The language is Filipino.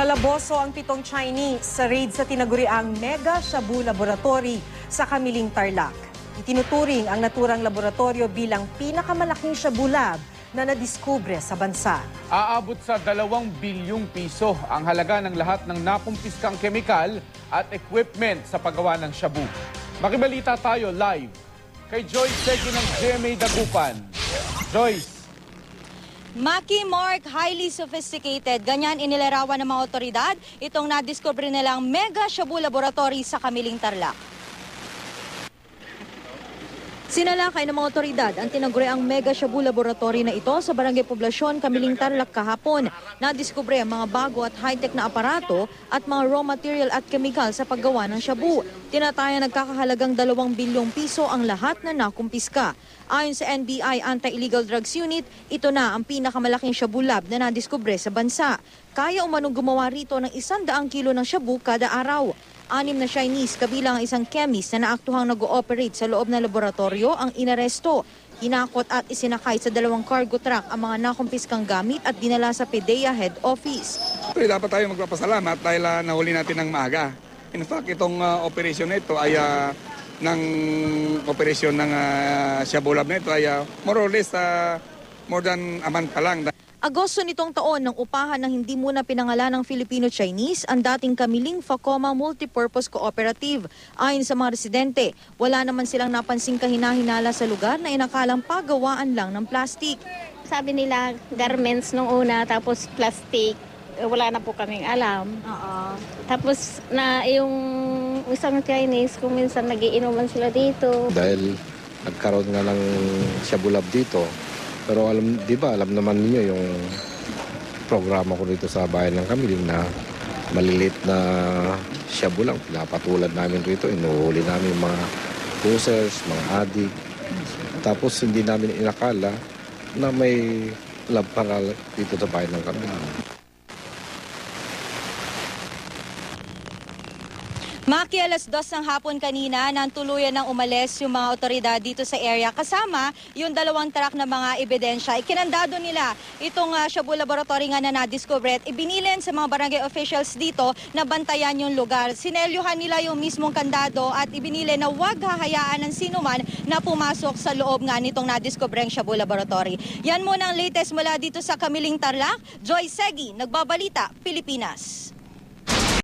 Nalaboso ang 7 Chinese sa raid sa tinaguriang Mega Shabu Laboratory sa Kamiling, Tarlac. Itinuturing ang naturang laboratorio bilang pinakamalaking shabu lab na nadiskubre sa bansa. Aabot sa 2 bilyong piso ang halaga ng lahat ng nakumpiskang kemikal at equipment sa paggawa ng shabu. Makibalita tayo live kay Joyce Segi ng GMA Dagupan. Joyce. Maki Mark, highly sophisticated. Ganyan inilarawan ng mga otoridad itong nadiskubre nilang Mega Shabu Laboratory sa Kamiling, Tarlac. Sinalakay ng mga otoridad ang tinaguriang Mega Shabu Laboratory na ito sa Barangay Poblasyon, Kamiling, Tarlac kahapon. Nadiskubre ang mga bago at high-tech na aparato at mga raw material at chemical sa paggawa ng shabu. Tinataya nagkakahalagang 2 bilyong piso ang lahat na nakumpiska. Ayon sa NBI Anti-Illegal Drugs Unit, ito na ang pinakamalaking shabu lab na nadiskubre sa bansa. Kaya umanong gumawa rito ng 100 kilo ng shabu kada araw. 6 na Chinese kabilang ang isang chemist na naaktuhang nag-ooperate sa loob ng laboratorio ang inaresto. Hinakot at isinakay sa 2 cargo truck ang mga nakumpiskang gamit at dinala sa PDEA head office. Dapat tayo magpapasalamat dahil nahuli natin ng maaga. In fact, itong operasyon na ito ay ng operasyon ng shabu lab na ito ay more or less more than a month pa lang. Agosto nitong taon nang upahan ng hindi muna pinangalan ng Filipino-Chinese ang dating Kamiling Facoma Multipurpose Cooperative. Ayon sa mga residente, wala naman silang napansing kahinahinala sa lugar na inakalang pagawaan lang ng plastic. Sabi nila garments nung una tapos plastic. Wala na po kaming alam. Tapos na yung isang Chinese kung minsan nagiinuman sila dito. Dahil nagkaroon nga ng shabu lab dito. Pero alam naman niyo yung programa ko dito sa bayan ng Kamiling na malilit na shabu lang. Pinapatulad namin rito, inuhuli namin mga pusers, mga adik. Tapos hindi namin inakala na may lab para dito sa bayan ng Kamiling. Maki, 2:00 ng hapon kanina nang tuluyan ng umalis yung mga otoridad dito sa area kasama yung 2 truck na mga ebidensya. Ikinandado nila itong shabu laboratory nga na nadiscover at ibinilin sa mga barangay officials dito na bantayan yung lugar. Sinelyuhan nila yung mismong kandado at ibinilin na huwag hahayaan ng sinuman na pumasok sa loob nga nitong nadiscovereng shabu laboratory. Yan muna ang latest mula dito sa Kamiling, Tarlac. Joy Segi, Nagbabalita, Pilipinas.